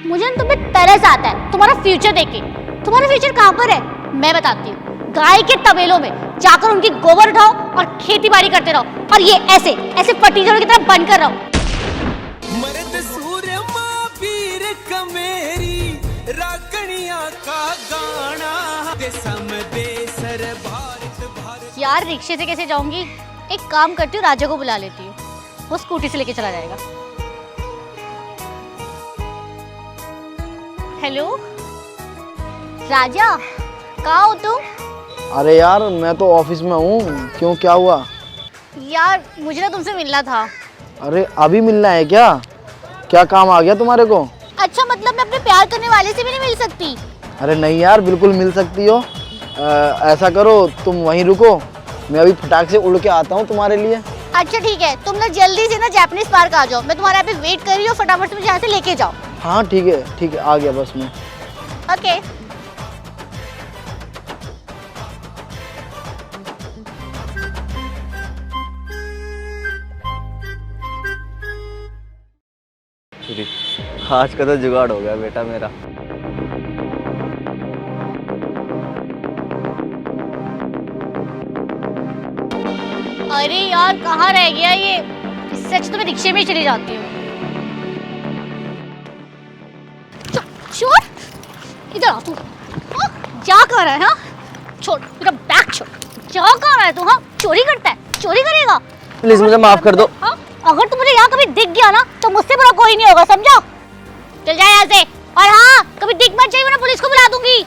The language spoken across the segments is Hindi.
मुझे ना तुम पे तरस आता है तुम्हारा फ्यूचर देखे। तुम्हारा फ्यूचर कहाँ पर है मैं बताती हूँ। गाय के तबेलों में जाकर उनकी गोबर उठाओ और खेती बाड़ी करते रहो, और ये ऐसे ऐसे फटीचरों की तरह बनकर रहो। मरद सूर्य माँ वीर कमेरी रागणिया का गाना दे समदे सर भारत भारत। यार रिक्शे से कैसे जाऊंगी, एक काम करती हूँ राजा को बुला लेती हूँ, वो स्कूटी से लेके चला जाएगा। हेलो राजा, कहाँ हो तुम? अरे यार मैं तो ऑफिस में हूँ। क्यों, क्या हुआ? यार मुझे ना तुमसे मिलना था। अरे अभी मिलना है क्या? क्या काम आ गया तुम्हारे को? अच्छा मतलब मैं अपने प्यार करने वाले से भी नहीं मिल सकती? अरे नहीं यार, बिल्कुल मिल सकती हो। ऐसा करो तुम वहीं रुको, मैं अभी फटाक से उड़ के आता हूँ तुम्हारे लिए। अच्छा ठीक है, तुम ना जल्दी से ना जापानीज पार्क आ जाओ, मैं तुम्हारे यहाँ पे वेट कर रही हूँ, फटाफट से मुझे यहाँ से लेके जाओ। हाँ ठीक है आ गया बस मैं। ओके। आज का तो जुगाड़ हो गया बेटा मेरा। अरे यार कहाँ रह गया ये, इससे अच्छा तो मैं रिक्शे में ही चली जाती हूँ। छोड़, इधर आ तू। हाँ, क्या कर रहा है? हाँ छोड़ मेरा बैग, छोड़। क्या कर रहा है तू? हाँ चोरी करता है, चोरी करेगा? प्लीज मुझे माफ कर दो। हाँ अगर तू मुझे यहाँ कभी दिख गया ना तो मुझसे बुरा कोई नहीं होगा, समझा? चल जाए यहाँ से, और हाँ कभी दिख मत जाइए वरना पुलिस को बुला दूंगी।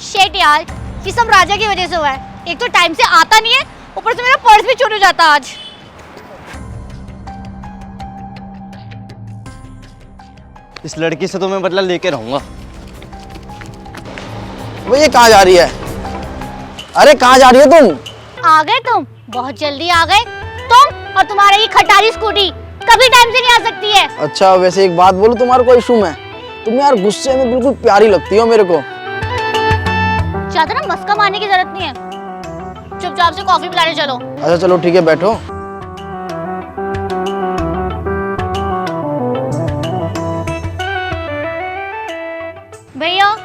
शेट यार, ये सब राजा की वजह से हुआ है। एक तो टाइम से आता नहीं है, ऊपर से मेरा पर्स भी चोरी हो जाता आज। इस लड़की से तो मैं बदला लेके रहूंगा। वो ये कहाँ जा रही है? अरे कहाँ जा रही हो तुम? आ गए तुम, बहुत जल्दी आ गए तुम, और तुम्हारा ये खटारी स्कूटी कभी टाइम से नहीं आ सकती है। अच्छा वैसे एक बात बोलूं, तुम्हारा कोई इशू है? तुम यार गुस्से में बिल्कुल प्यारी लगती हो मेरे को। ज्यादा ना मस्का मारने की जरूरत नहीं है, चुपचाप से कॉफी पिलाने चलो। अच्छा चलो ठीक है, बैठो। भैया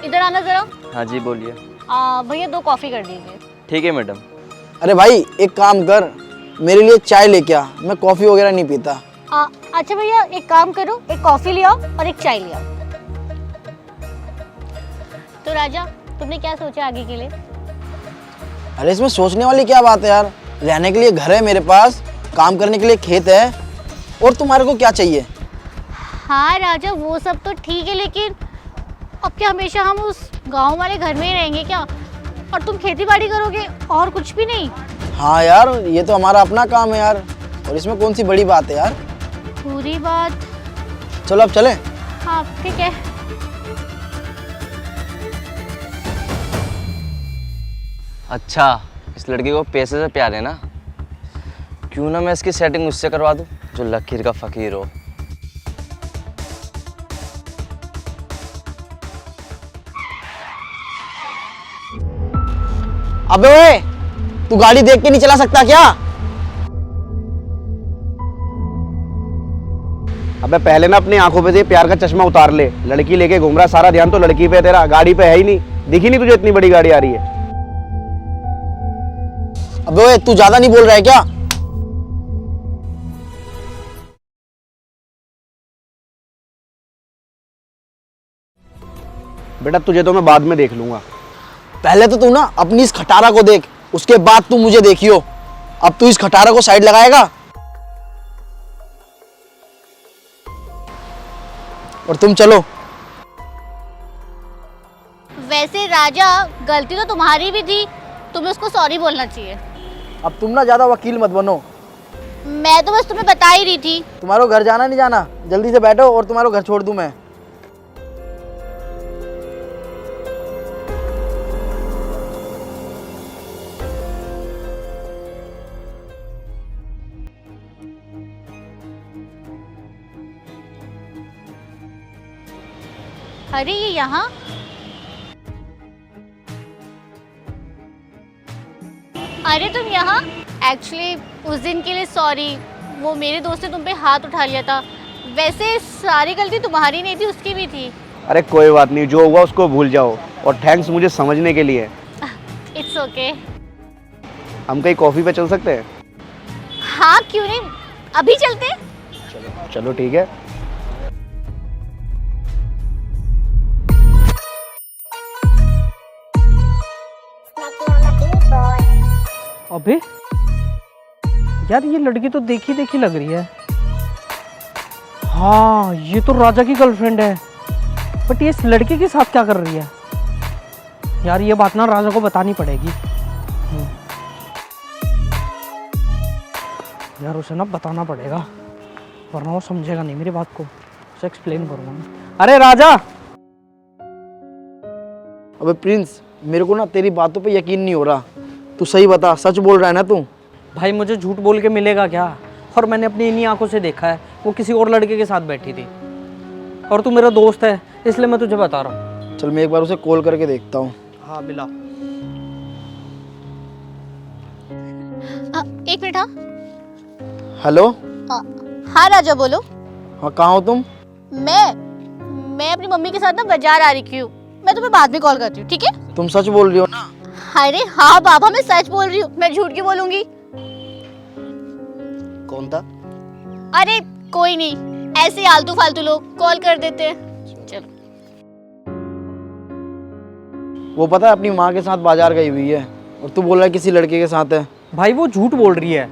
इधर आना जरा। हाँ जी बोलिए। भैया 2 कॉफी कर दीजिए। ठीक है मैडम। अरे भाई एक काम कर, मेरे लिए चाय लेके आ, मैं कॉफी वगैरह नहीं पीता। अच्छा भैया एक काम करो, एक कॉफी ले आओ और एक चाय ले आओ। तो राजा तुमने क्या सोचा आगे के लिए? अरे इसमें सोचने वाली क्या बात है यार, रहने के लिए घर है मेरे पास, काम करने के लिए खेत है, और तुम्हारे को क्या चाहिए? हाँ राजा वो सब तो ठीक है, लेकिन अब क्या हमेशा हम उस गांव वाले घर में ही रहेंगे क्या? और तुम खेती बाड़ी करोगे और कुछ भी नहीं? हाँ यार ये तो हमारा अपना काम है यार, और इसमें कौन सी बड़ी बात है यार। पूरी बात। चलो अब चले। हाँ ठीक है। अच्छा इस लड़की को पैसे से प्यार है ना, क्यों ना मैं इसकी सेटिंग उससे करवा दूं जो लकीर का फकीर हो। अबे ओए, तू गाड़ी देख के नहीं चला सकता क्या? अबे पहले ना अपनी आंखों पे से प्यार का चश्मा उतार ले। लड़की लेके घूम रहा, सारा ध्यान तो लड़की पे तेरा, गाड़ी पे है ही नहीं। दिखी नहीं तुझे इतनी बड़ी गाड़ी आ रही है? अबे ओए तू ज्यादा नहीं बोल रहा है क्या? बेटा तुझे तो मैं बाद में देख लूंगा। पहले तो तू ना अपनी इस खटारा को देख, उसके बाद तू मुझे देखियो। अब तू इस खटारा को साइड लगाएगा और तुम चलो। वैसे राजा गलती तो तुम्हारी भी थी, तुम्हें उसको सॉरी बोलना चाहिए। अब तुम ना ज्यादा वकील मत बनो। मैं तो बस तुम्हें बता ही रही थी। तुम्हारो घर जाना नहीं जाना, जल्दी से बैठो और तुम्हारा घर छोड़ दूं मैं। अरे ये यहाँ? अरे तुम यहाँ? एक्चुअली उस दिन के लिए सॉरी, वो मेरे दोस्त ने तुम पे हाथ उठा लिया था, वैसे सारी गलती तुम्हारी नहीं थी, उसकी भी थी। अरे कोई बात नहीं, जो हुआ उसको भूल जाओ, और थैंक्स मुझे समझने के लिए। It's okay. हम कहीं कॉफ़ी पे चल सकते हैं? हाँ क्यों नहीं, अभी चलते हैं। चलो ठीक है। अबे यार, ये लड़की तो देखी देखी लग रही है। हाँ, ये तो राजा की गर्लफ्रेंड है। बट ये इस लड़के के साथ क्या कर रही है यार? ये बात ना राजा को बतानी पड़ेगी। यार उसे ना बताना पड़ेगा, वरना वो समझेगा नहीं मेरी बात को। उसे एक्सप्लेन करूँगा मैं। अरे राजा! अबे प्रिंस, मेरे को ना तेरी बातों पे यकीन नहीं हो रहा। तू सही बता, सच बोल रहा है ना तू? भाई मुझे झूठ बोल के मिलेगा क्या? और मैंने अपनी इन्हीं आंखों से देखा है, वो किसी और लड़के के साथ बैठी थी। और तू मेरा दोस्त है, इसलिए मैं तुझे बता रहा हूँ। चल मैं एक बार उसे कॉल करके देखता हूँ। हाँ मिला। एक मिनट। हाँ हेलो। हाँ राजा बोलो। हाँ कहाँ हो तुम? मैं अपनी मम्मी के साथ ना बाजार आ रही हूँ। मैं तुम्हें बाद में कॉल करती हूँ, ठीक है? तुम सच बोल रही हो ना? अरे हाँ बाबा, मैं सच बोल रही हूँ, मैं झूठ क्यों बोलूंगी? कौन था? अरे कोई नहीं, ऐसे आलतू फालतू लोग कॉल कर देते हैं। चलो। वो पता है अपनी माँ के साथ बाजार गई हुई है, और तू बोल रहा है किसी लड़के के साथ है। भाई वो झूठ बोल रही है।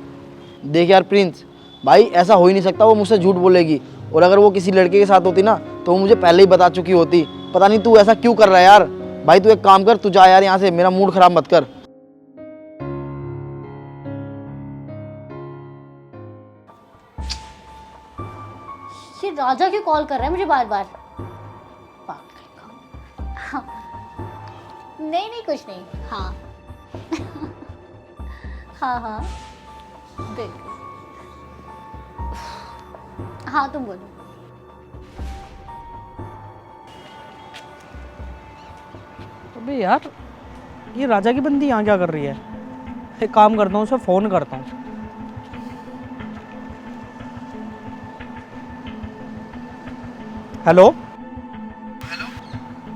देख यार प्रिंस, भाई ऐसा हो ही नहीं सकता, वो मुझसे झूठ बोलेगी। और अगर वो किसी लड़के के साथ होती ना तो वो मुझे पहले ही बता चुकी होती। पता नहीं तू ऐसा क्यों कर रहा है यार। भाई तू एक काम कर, तू जा यार यहाँ से, मेरा मूड खराब मत कर। ये राजा क्यों कॉल कर रहा है मुझे बार बार? हाँ। नहीं नहीं कुछ नहीं। हाँ हाँ हाँ बिल्कुल। हाँ तुम बोलो। अबे यार, ये राजा की बंदी यहाँ क्या कर रही है? एक काम करता हूँ, उसे फ़ोन करता हूँ। हेलो।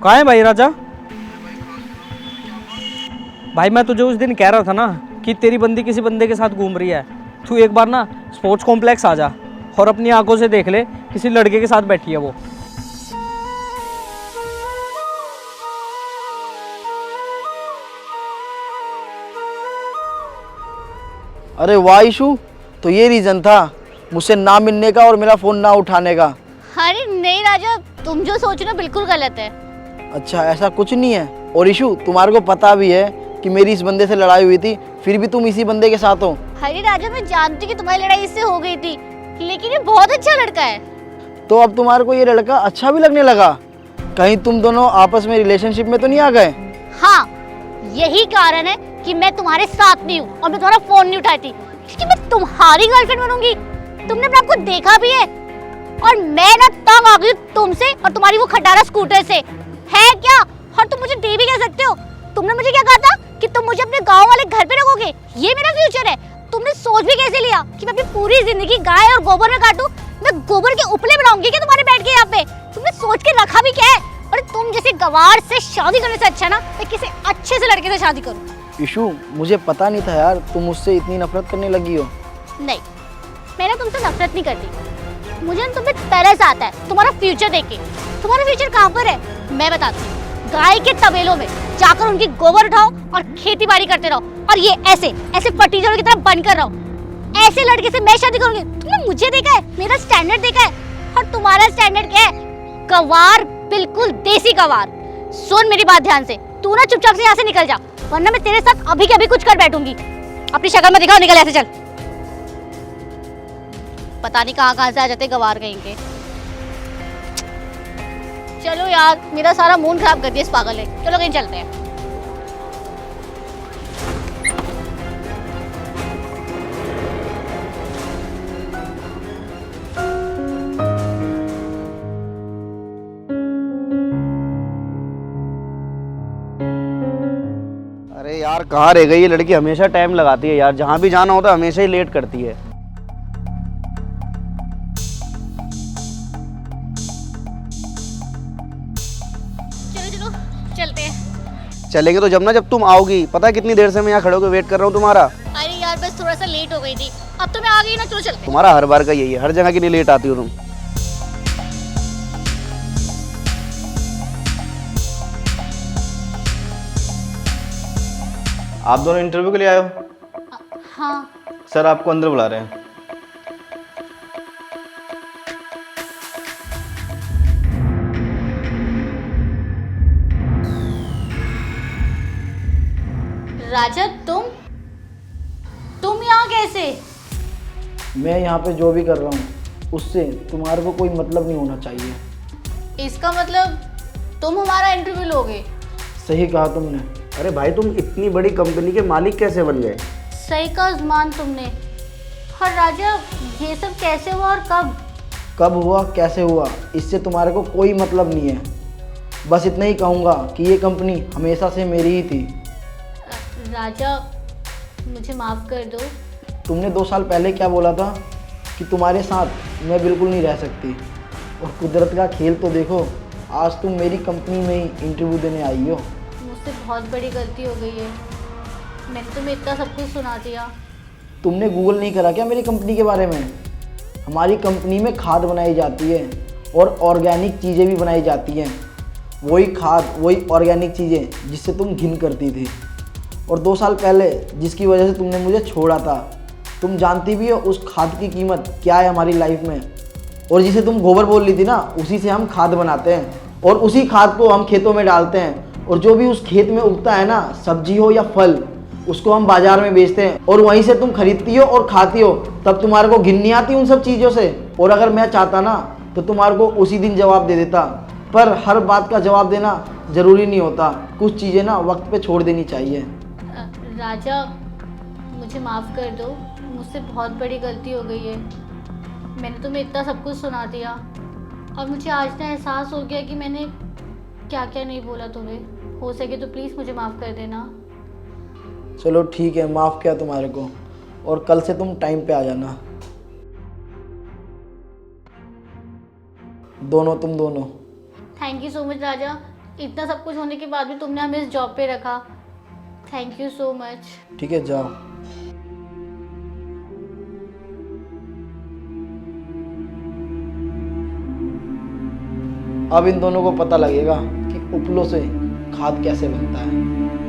कहाँ है भाई राजा? भाई मैं तुझे उस दिन कह रहा था ना कि तेरी बंदी किसी बंदे के साथ घूम रही है। तू एक बार ना स्पोर्ट्स कॉम्प्लेक्स आ जा और अपनी आंखों से देख ले, किसी लड़के के साथ बैठी है वो। अरे वाह इशू, तो ये रीज़न था मुझसे ना मिलने का और मेरा फ़ोन ना उठाने का? अरे नहीं राजा, तुम जो सोच रहे हो बिल्कुल गलत है। अच्छा ऐसा कुछ नहीं है। और इशू, तुम्हारे को पता भी है कि मेरी इस बंदे से लड़ाई हुई थी, फिर भी तुम इसी बंदे के साथ हो। अरे राजा मैं जानती कि तुम्हारी लड़ाई इससे हो गई थी, लेकिन ये बहुत अच्छा लड़का है। तो अब तुम्हारे को ये लड़का अच्छा भी लगने लगा? कहीं तुम दोनों आपस में रिलेशनशिप में तो नहीं आ गए? हाँ, यही कारण है कि मैं तुम्हारे साथ नहीं हूँ और मैं तुम्हारा फोन नहीं उठाती, क्योंकि मैं तुम्हारी गर्लफ्रेंड बनूंगी। तुमने अपने आपको देखा भी है, और मैं ना तंग आ गई तुमसे और तुम्हारी वो खटारा स्कूटर से। है क्या? और तुम मुझे दे भी कह सकते हो। तुमने मुझे क्या कहा था कि तुम मुझे अपने गांव वाले घर पे रखोगे, ये मेरा फ्यूचर है। तुमने सोच भी कैसे लिया कि मैं अपनी पूरी जिंदगी गाय और गोबर में काटूं? मैं गोबर के उपले बनाऊंगी क्या तुम्हारे बैठ के यहाँ पे? तुमने सोच के रखा भी क्या है? और तुम जैसे गवार से शादी करने से अच्छा ना मैं किसी अच्छे से लड़के से शादी करूं। इशू, मुझे पता नहीं था यार तुम मुझसे इतनी नफरत करने लगी हो। नहीं, मैं ना तुमसे नफरत नहीं करती, मुझे ना तुम पे तरस आता है तुम्हारा फ्यूचर देख के। तुम्हारा फ्यूचर कहाँ पर है मैं बताती हूँ। गाय के तबेलों में जाकर उनकी गोबर उठाओ और खेती बाड़ी करते रहो, और ये ऐसे ऐसे फटीचरों की तरह बन कर रहो। ऐसे लड़के से मैं शादी करूंगी? तुमने मुझे देखा है, मेरा स्टैंडर्ड देखा है, और तुम्हारा स्टैंडर्ड क्या है? गवार, बिल्कुल देसी गवार। सुन मेरी बात ध्यान से, तू ना चुपचाप से यहाँ से निकल जा, वरना मैं तेरे साथ अभी के अभी कुछ कर बैठूंगी। अपनी शक्ल में दिखाओ, निकल ऐसे चल। पता नहीं कहाँ से आ जाते गवार कहीं के। चलो यार, मेरा सारा मूड खराब कर दिया इस पागल ने। चलो कहीं चलते हैं। अरे यार कहाँ रह गई ये लड़की? हमेशा टाइम लगाती है यार, जहाँ भी जाना होता है हमेशा ही लेट करती है। चलेंगे तो जब तुम आओगी। पता है कितनी देर से मैं यहाँ खड़े होकर वेट कर रहा हूँ तुम्हारा। अरे यार बस थोड़ा सा लेट हो गई थी, अब तो मैं आ गई ना, चलो चलते हैं। तुम्हारा हर बार का यही है, हर जगह के लिए लेट आती हो तुम। आप दोनों इंटरव्यू के लिए आए हो? हाँ सर आपको अंदर बुला रहे हैं। राजा, तुम यहाँ कैसे? मैं यहाँ पे जो भी कर रहा हूँ उससे तुम्हारे को कोई मतलब नहीं होना चाहिए। इसका मतलब तुम हमारा इंटरव्यू लोगे? सही कहा तुमने। अरे भाई तुम इतनी बड़ी कंपनी के मालिक कैसे बन गए? सही कहा उस्मान तुमने। और राजा, ये सब कैसे हुआ और कब? कब हुआ कैसे हुआ इससे तुम्हारे को कोई मतलब नहीं है। बस इतना ही कहूँगा कि ये कंपनी हमेशा से मेरी ही थी। राजा, मुझे माफ़ कर दो। तुमने 2 साल पहले क्या बोला था कि तुम्हारे साथ मैं बिल्कुल नहीं रह सकती, और कुदरत का खेल तो देखो, आज तुम मेरी कंपनी में ही इंटरव्यू देने आई हो। मुझसे बहुत बड़ी गलती हो गई है, मैंने तुम्हें इतना सब कुछ सुना दिया। तुमने गूगल नहीं करा क्या मेरी कंपनी के बारे में? हमारी कंपनी में खाद बनाई जाती है और ऑर्गेनिक चीज़ें भी बनाई जाती हैं। वही खाद, वही ऑर्गेनिक चीज़ें जिससे तुम घिन करती थी, और 2 साल पहले जिसकी वजह से तुमने मुझे छोड़ा था। तुम जानती भी हो उस खाद की कीमत क्या है हमारी लाइफ में। और जिसे तुम गोबर बोल रही थी ना, उसी से हम खाद बनाते हैं और उसी खाद को हम खेतों में डालते हैं, और जो भी उस खेत में उगता है ना, सब्जी हो या फल, उसको हम बाजार में बेचते हैं और वहीं से तुम खरीदती हो और खाती हो। तब तुम्हारे को घिन नहीं आती उन सब चीज़ों से? और अगर मैं चाहता ना तो तुम्हारे को उसी दिन जवाब दे देता, पर हर बात का जवाब देना ज़रूरी नहीं होता। कुछ चीज़ें ना वक्त पे छोड़ देनी चाहिए। राजा, मुझे माफ़ कर दो, मुझसे बहुत बड़ी गलती हो गई है। मैंने तुम्हें इतना सब कुछ सुना दिया और मुझे आज ना एहसास हो गया कि मैंने क्या क्या नहीं बोला तुम्हें। हो सके तो प्लीज़ मुझे माफ़ कर देना। चलो ठीक है, माफ़ किया तुम्हारे को, और कल से तुम टाइम पे आ जाना। तुम दोनों। थैंक यू सो मच राजा, इतना सब कुछ होने के बाद भी तुमने हमें इस जॉब पे रखा। Thank you so much. ठीक है, जाओ। अब इन दोनों को पता लगेगा कि उपलों से खाद कैसे बनता है।